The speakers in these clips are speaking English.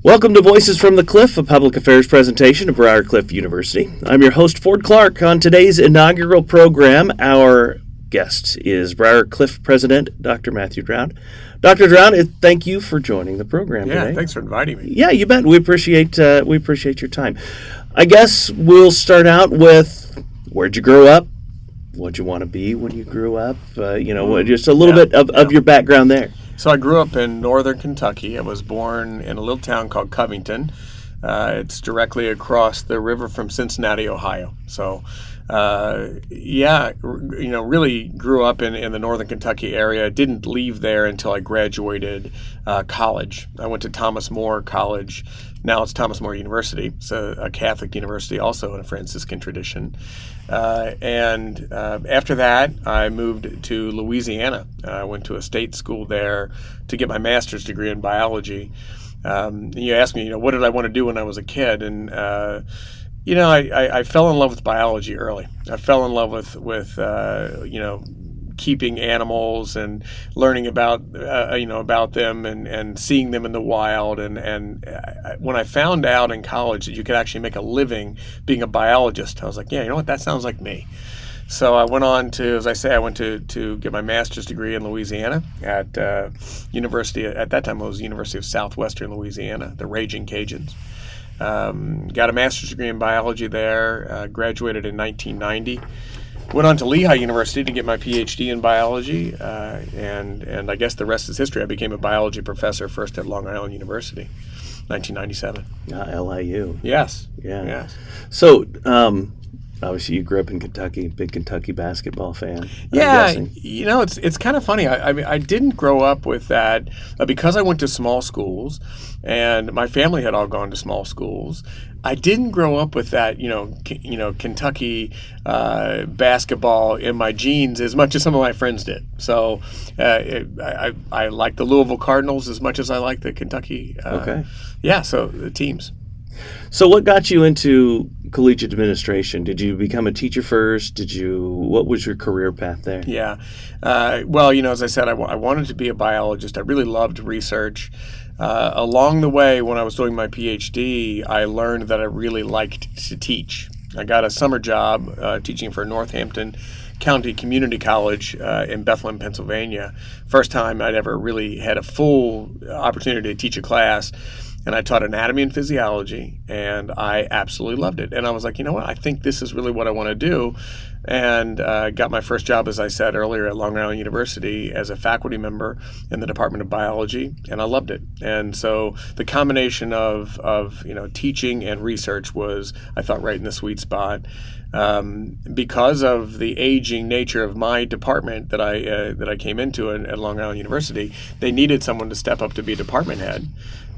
Welcome to Voices from the Cliff, a public affairs presentation of Briar Cliff University. I'm your host, Ford Clark. On today's inaugural program, our guest is Briar Cliff President, Dr. Mattthew Draud. Dr. Draud, thank you for joining the program today. Yeah, thanks for inviting me. Yeah, you bet. We appreciate your time. I guess we'll start out with, where'd you grow up? What'd you want to be when you grew up? Just a little bit of your background there. So I grew up in northern Kentucky. I was born in a little town called Covington. It's directly across the river from Cincinnati, Ohio. So, really grew up in the northern Kentucky area. Didn't leave there until I graduated college. I went to Thomas More College. Now it's Thomas More University. It's a Catholic university, also in a Franciscan tradition. And after that, I moved to Louisiana. I went to a state school there to get my master's degree in biology. You asked me, what did I want to do when I was a kid? And I fell in love with biology early. I fell in love with keeping animals and learning about them and seeing them in the wild. And when I found out in college that you could actually make a living being a biologist, I was like, that sounds like me. So I went on to, as I say, to get my master's degree in Louisiana at University. At that time, it was University of Southwestern Louisiana, the Raging Cajuns. Got a master's degree in biology there. Graduated in 1990. Went on to Lehigh University to get my PhD in biology, and I guess the rest is history. I became a biology professor first at Long Island University, 1997. LIU. Yes. Yeah. Yes. So, obviously, you grew up in Kentucky, big Kentucky basketball fan. Yeah, it's kind of funny. I didn't grow up with that because I went to small schools, and my family had all gone to small schools. I didn't grow up with that, Kentucky basketball in my genes as much as some of my friends did. So I like the Louisville Cardinals as much as I like the Kentucky. So the teams. So what got you into collegiate administration? Did you become a teacher first? What was your career path there? Yeah. As I said, I wanted to be a biologist. I really loved research. Along the way, when I was doing my PhD, I learned that I really liked to teach. I got a summer job teaching for Northampton County Community College in Bethlehem, Pennsylvania. First time I'd ever really had a full opportunity to teach a class. And I taught anatomy and physiology, and I absolutely loved it. And I was like, I think this is really what I want to do. And got my first job, as I said earlier, at Long Island University as a faculty member in the Department of Biology, and I loved it. And so the combination of teaching and research was, I thought, right in the sweet spot. Because of the aging nature of my department that I came into at Long Island University, they needed someone to step up to be a department head.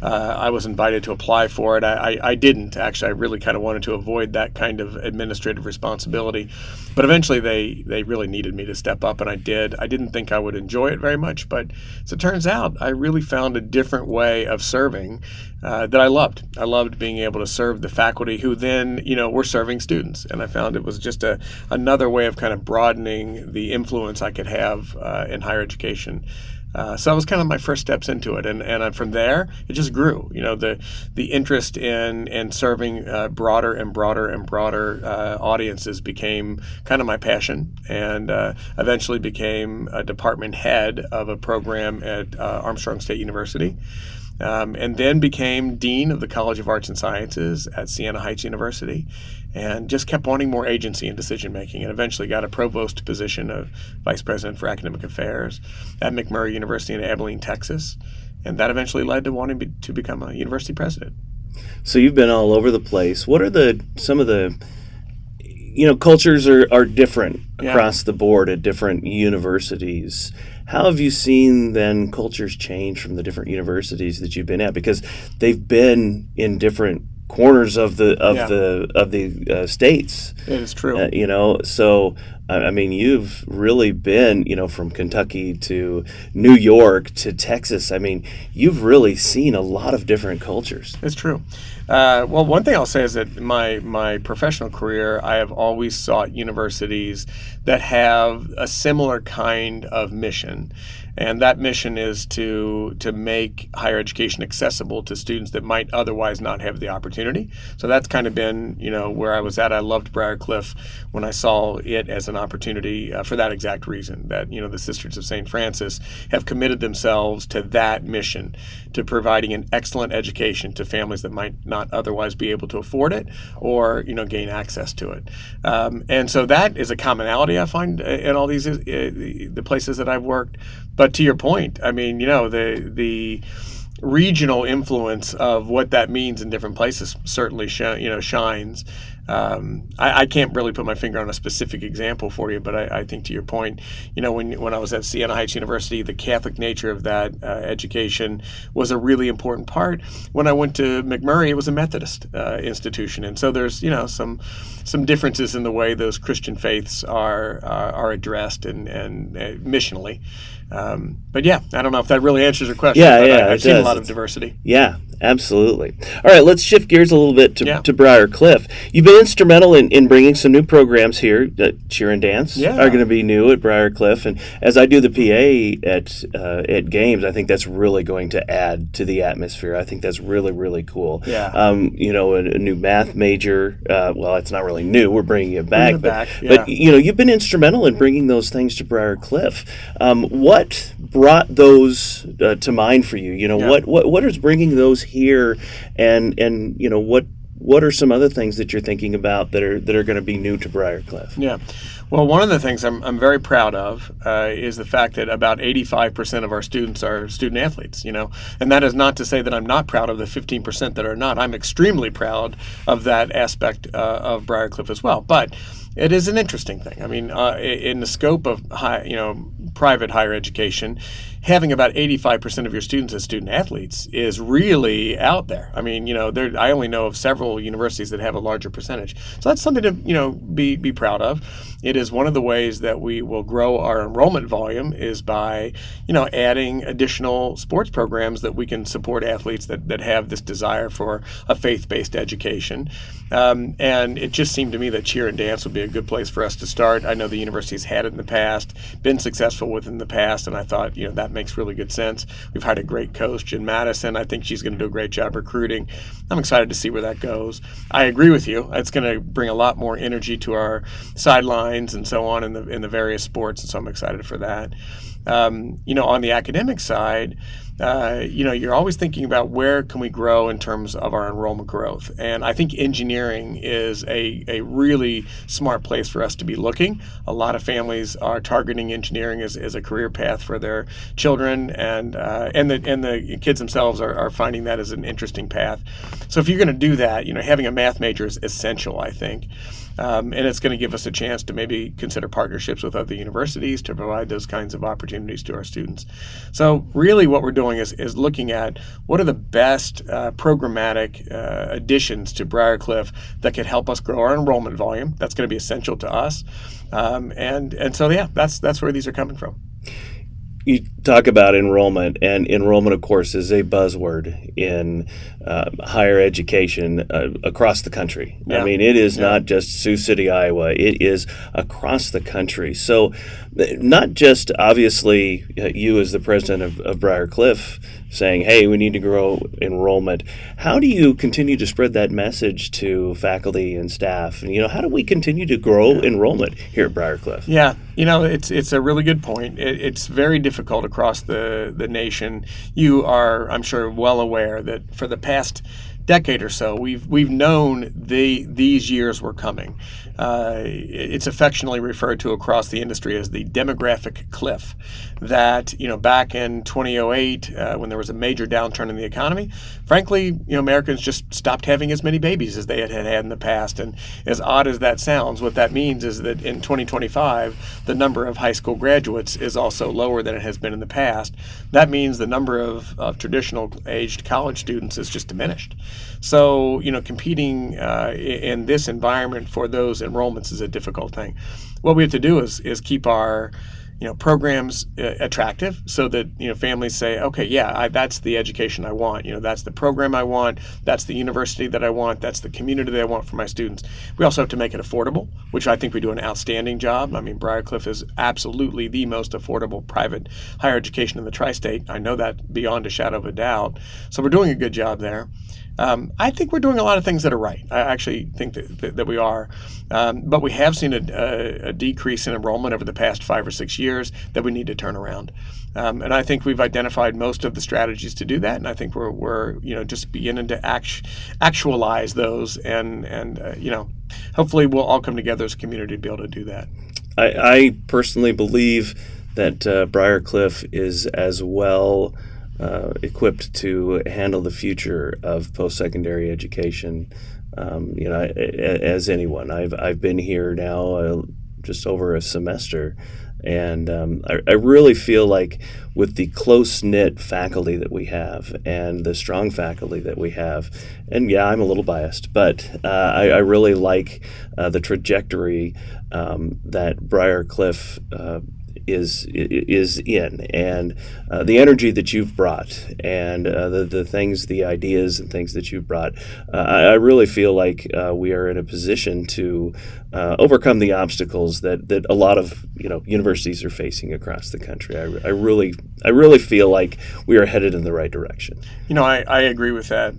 I was invited to apply for it. I didn't, actually. I really kind of wanted to avoid that kind of administrative responsibility. But eventually they really needed me to step up, and I did. I didn't think I would enjoy it very much, but as it turns out, I really found a different way of serving that I loved. I loved being able to serve the faculty who then, were serving students. And I found it was just another way of kind of broadening the influence I could have in higher education. So that was kind of my first steps into it, and from there it just grew. The interest in serving broader and broader and broader audiences became kind of my passion, and eventually became a department head of a program at Armstrong State University. And then became Dean of the College of Arts and Sciences at Siena Heights University, and just kept wanting more agency and decision-making, and eventually got a provost position of Vice President for Academic Affairs at McMurray University in Abilene, Texas, and that eventually led to wanting to become a university president. So you've been all over the place. What are some of the cultures are different across the board at different universities. How have you seen then cultures change from the different universities that you've been at? Because they've been in different corners of the states. It is true. So I mean, you've really been, from Kentucky to New York to Texas. I mean, you've really seen a lot of different cultures. It's true. Well, one thing I'll say is that my professional career, I have always sought universities that have a similar kind of mission. And that mission is to make higher education accessible to students that might otherwise not have the opportunity. So that's kind of been, where I was at. I loved Briarcliff when I saw it as an opportunity for that exact reason, that, the Sisters of St. Francis have committed themselves to that mission, to providing an excellent education to families that might not otherwise be able to afford it or, gain access to it. And so that is a commonality I find in all these the places that I've worked. But to your point, I mean, the regional influence of what that means in different places certainly shines. I can't really put my finger on a specific example for you, but I think to your point, when I was at Siena Heights University, the Catholic nature of that education was a really important part. When I went to McMurray, it was a Methodist institution, and so there's some differences in the way those Christian faiths are addressed and missionally. But yeah, I don't know if that really answers your question. I've seen a lot of diversity. Yeah, absolutely. All right, let's shift gears a little bit to Briarcliff. You've been instrumental in bringing some new programs here. Cheer and Dance are going to be new at Briarcliff, and as I do the PA at games, I think that's really going to add to the atmosphere. I think that's really, really cool. Yeah. A new math major. Well, it's not really new. We're bringing it back. But you've been instrumental in bringing those things to Briarcliff. What brought those to mind for you? What is bringing those here, and what are some other things that you're thinking about that are going to be new to Briarcliff? Yeah. Well, one of the things I'm very proud of is the fact that about 85% of our students are student athletes, and that is not to say that I'm not proud of the 15% that are not. I'm extremely proud of that aspect of Briarcliff as well. But it is an interesting thing. I mean, in the scope of private higher education, having about 85% of your students as student athletes is really out there. I mean, I only know of several universities that have a larger percentage. So that's something to, be proud of. It is one of the ways that we will grow our enrollment volume is by, adding additional sports programs that we can support athletes that have this desire for a faith-based education. And it just seemed to me that Cheer and Dance would be a good place for us to start. I know the university's had it in the past, been successful with it in the past, and I thought, that makes really good sense. We've hired a great coach, Jen Madison. I think she's going to do a great job recruiting. I'm excited to see where that goes. I agree with you. It's going to bring a lot more energy to our sidelines and so on in the various sports, and so I'm excited for that. On the academic side, you're always thinking about where can we grow in terms of our enrollment growth. And I think engineering is a really smart place for us to be looking. A lot of families are targeting engineering as a career path for their children, and the kids themselves are finding that as an interesting path. So if you're going to do that, having a math major is essential, I think. And it's going to give us a chance to maybe consider partnerships with other universities to provide those kinds of opportunities to our students. So really what we're doing is looking at what are the best programmatic additions to Briarcliff that could help us grow our enrollment volume. That's going to be essential to us. And so, that's where these are coming from. You talk about enrollment, and enrollment, of course, is a buzzword in higher education across the country. Yeah. I mean, it is not just Sioux City, Iowa. It is across the country. So not just, obviously, you as the president of Briarcliff saying, hey, we need to grow enrollment. How do you continue to spread that message to faculty and staff? And, how do we continue to grow enrollment here at Briarcliff? Yeah, it's a really good point. It's very difficult across the nation. You are, I'm sure, well aware that for the past decade or so, we've known these years were coming. It's affectionately referred to across the industry as the demographic cliff. That back in 2008, when there was a major downturn in the economy, frankly, Americans just stopped having as many babies as they had in the past. And as odd as that sounds, what that means is that in 2025, the number of high school graduates is also lower than it has been in the past, that means the number of traditional aged college students is just diminished. So, competing in this environment for those enrollments is a difficult thing. What we have to do is keep our programs attractive so that families say, okay, yeah, that's the education I want. That's the program I want. That's the university that I want. That's the community that I want for my students. We also have to make it affordable, which I think we do an outstanding job. I mean, Briarcliff is absolutely the most affordable private higher education in the tri-state. I know that beyond a shadow of a doubt. So we're doing a good job there. I think we're doing a lot of things that are right. I actually think that we are. But we have seen a decrease in enrollment over the past 5 or 6 years that we need to turn around. And I think we've identified most of the strategies to do that. And I think we're just beginning to actualize those. And hopefully we'll all come together as a community to be able to do that. I personally believe that Briarcliff is as well equipped to handle the future of post-secondary education, as anyone. I've been here now just over a semester, and I really feel like with the close-knit faculty that we have and the strong faculty that we have, and yeah, I'm a little biased, but I really like the trajectory that Briarcliff is in, and the energy that you've brought, and the things, the ideas and things that you've brought. I really feel like we are in a position to overcome the obstacles that a lot of universities are facing across the country. I really feel like we are headed in the right direction. I agree with that.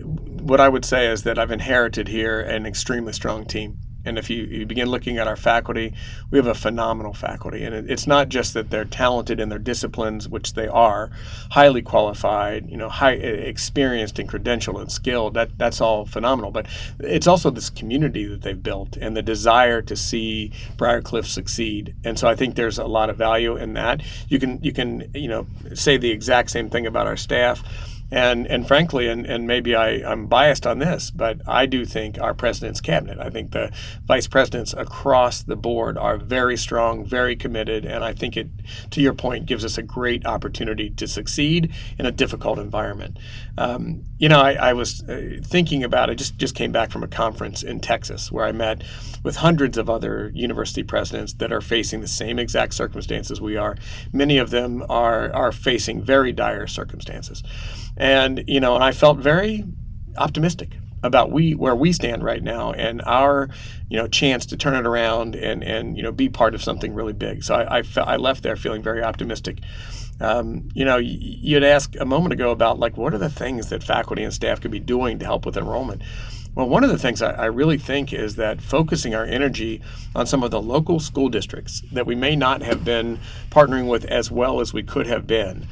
What I would say is that I've inherited here an extremely strong team. And if you begin looking at our faculty, we have a phenomenal faculty. And it's not just that they're talented in their disciplines, which they are, highly qualified, high experienced and credentialed and skilled. That's all phenomenal. But it's also this community that they've built and the desire to see Briarcliff succeed. And so I think there's a lot of value in that. You can say the exact same thing about our staff. And frankly, and maybe I'm biased on this, but I do think our president's cabinet, I think the vice presidents across the board are very strong, very committed, and I think it, to your point, gives us a great opportunity to succeed in a difficult environment. I was thinking about, I just came back from a conference in Texas where I met with hundreds of other university presidents that are facing the same exact circumstances we are. Many of them are facing very dire circumstances. And I felt very optimistic about where we stand right now and our chance to turn it around and be part of something really big. So I left there feeling very optimistic. You'd asked a moment ago about what are the things that faculty and staff could be doing to help with enrollment. Well, one of the things I really think is that focusing our energy on some of the local school districts that we may not have been partnering with as well as we could have been.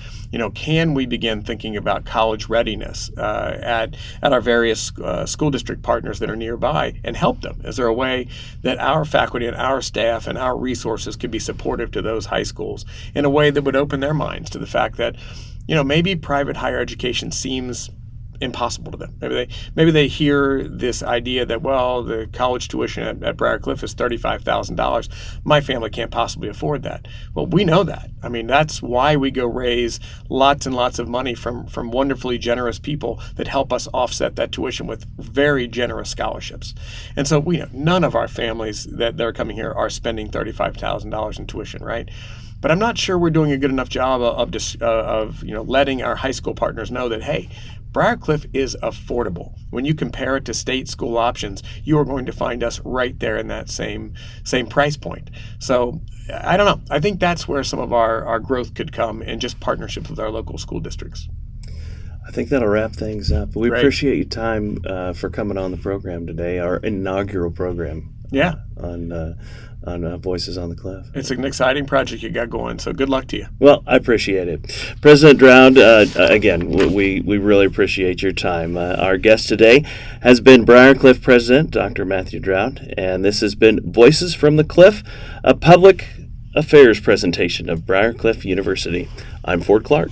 Can we begin thinking about college readiness at our various school district partners that are nearby and help them? Is there a way that our faculty and our staff and our resources could be supportive to those high schools in a way that would open their minds to the fact that, maybe private higher education seems impossible to them. Maybe they hear this idea that, well, the college tuition at Briarcliff is $35,000. My family can't possibly afford that. Well, we know that. I mean, that's why we go raise lots and lots of money from wonderfully generous people that help us offset that tuition with very generous scholarships. And so none of our families that are coming here are spending $35,000 in tuition, right? But I'm not sure we're doing a good enough job of letting our high school partners know that, hey, Briarcliff is affordable. When you compare it to state school options, you are going to find us right there in that same price point. So I don't know. I think that's where some of our growth could come in just partnerships with our local school districts. I think that'll wrap things up. We Great. Appreciate your time for coming on the program today, our inaugural program. Yeah. On Voices on the Cliff. It's an exciting project you got going, so good luck to you. Well, I appreciate it. President Draud, again, we really appreciate your time. Our guest today has been Briarcliff President, Dr. Mattthew Draud, and this has been Voices from the Cliff, a public affairs presentation of Briarcliff University. I'm Ford Clark.